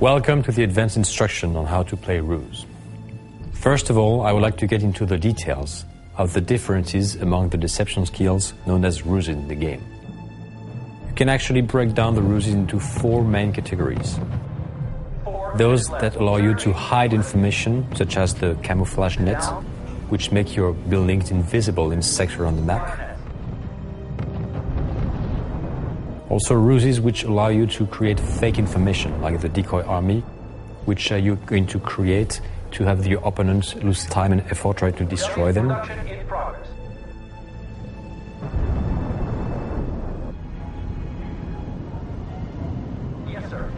Welcome to the advanced instruction on how to play RUSE. First of all, I would like to get into the details of the differences among the deception skills known as RUSE in the game. You can actually break down the RUSE into four main categories. Those that allow you to hide information, such as the camouflage nets, which make your buildings invisible in sector on the map. Also ruses which allow you to create fake information, like the decoy army, which you're going to create to have your opponents lose time and effort trying to destroy them. Yes, sir.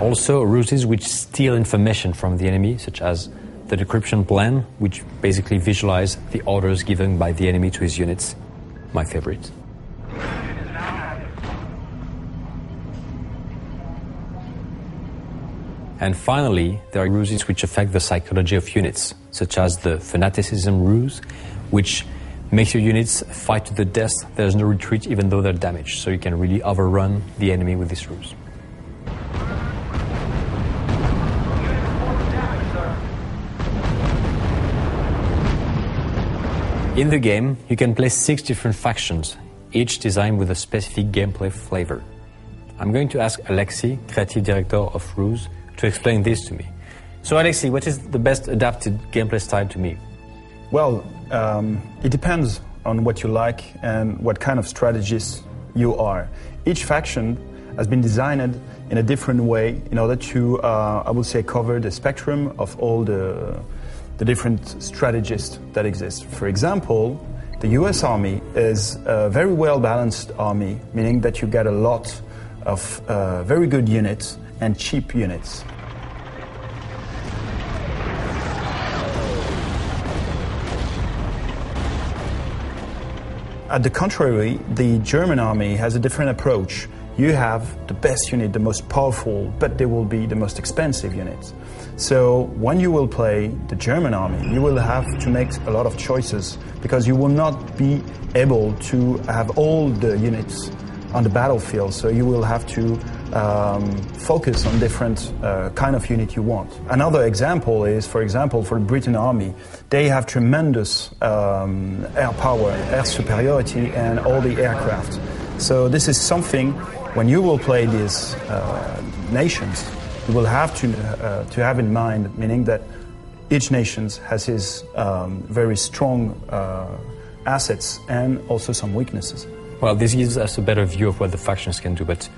Also ruses which steal information from the enemy, such as the decryption plan, which basically visualize the orders given by the enemy to his units. My favorite. And finally, there are ruses which affect the psychology of units, such as the fanaticism ruse, which makes your units fight to the death. There's no retreat even though they're damaged, so you can really overrun the enemy with this ruse. In the game, you can play 6 different factions, each designed with a specific gameplay flavor. I'm going to ask Alexis, creative director of RUSE, to explain this to me. So Alexis, what is the best adapted gameplay style to me? Well, it depends on what you like and what kind of strategist you are. Each faction has been designed in a different way in order to, I would say, cover the spectrum of all the different strategists that exist. For example, the US Army is a very well-balanced army, meaning that you get a lot of very good units and cheap units. At the contrary, the German army has a different approach. You have the best unit, the most powerful, but they will be the most expensive units. So when you will play the German army, you will have to make a lot of choices because you will not be able to have all the units on the battlefield. So you will have to focus on different kind of unit you want. Another example is, for example, for the Britain Army, they have tremendous air power, air superiority, and all the aircraft. So this is something, when you will play these nations, you will have to have in mind, meaning that each nation has his very strong assets and also some weaknesses. Well, this gives us a better view of what the factions can do, but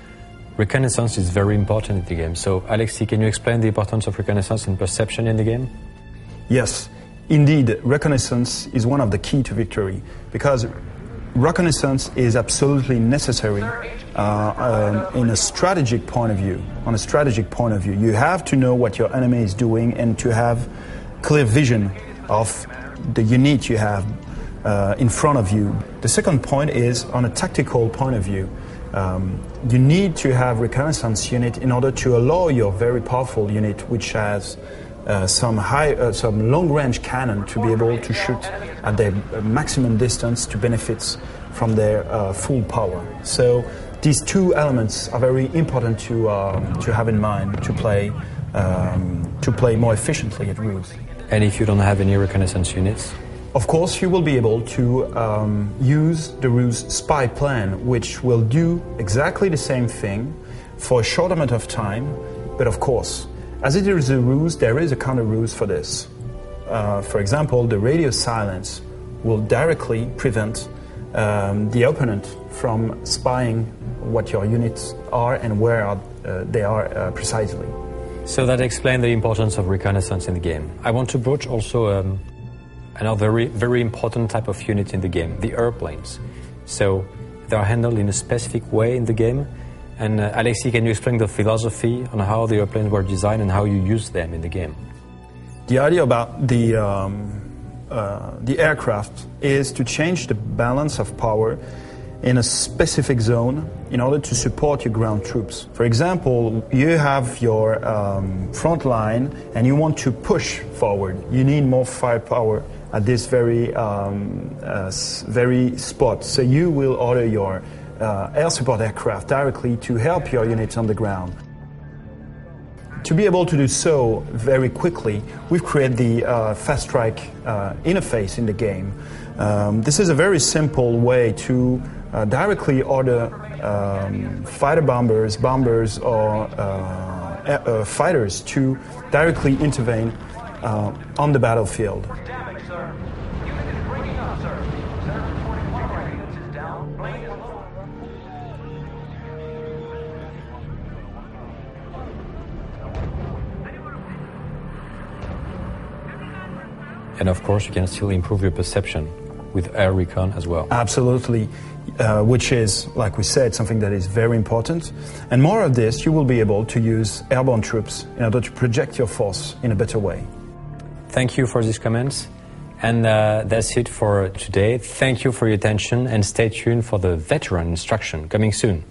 reconnaissance is very important in the game. So, Alexis, can you explain the importance of reconnaissance and perception in the game? Yes, indeed, reconnaissance is one of the key to victory, because reconnaissance is absolutely necessary in a strategic point of view. On a strategic point of view, you have to know what your enemy is doing and to have clear vision of the unit you have in front of you. The second point is on a tactical point of view. You need to have reconnaissance unit in order to allow your very powerful unit, which has some long-range cannon, to be able to shoot at their maximum distance to benefit from their full power. So these two elements are very important to have in mind to play more efficiently at RUSE. And if you don't have any reconnaissance units? Of course, you will be able to use the RUSE spy plan, which will do exactly the same thing for a short amount of time, but of course, as it is a ruse, there is a counter-ruse for this. For example, the radio silence will directly prevent the opponent from spying what your units are and where they are precisely. So that explains the importance of reconnaissance in the game. I want to broach also another very important type of unit in the game, the airplanes. So they are handled in a specific way in the game. And Alexis, can you explain the philosophy on how the airplanes were designed and how you use them in the game? The idea about the aircraft is to change the balance of power in a specific zone in order to support your ground troops. For example, you have your front line and you want to push forward. You need more firepower at this very spot. So you will order your air support aircraft directly to help your units on the ground. To be able to do so very quickly, we've created the Fast Strike interface in the game. This is a very simple way to directly order fighter bombers, or fighters to directly intervene on the battlefield. Damage, sir. Unit is breaking up, sir. Center 21 readiness is down. Plane is low. And of course, you can still improve your perception with air recon as well. Absolutely, which is, like we said, something that is very important. And more of this, you will be able to use airborne troops in order to project your force in a better way. Thank you for these comments. And that's it for today. Thank you for your attention and stay tuned for the veteran instruction coming soon.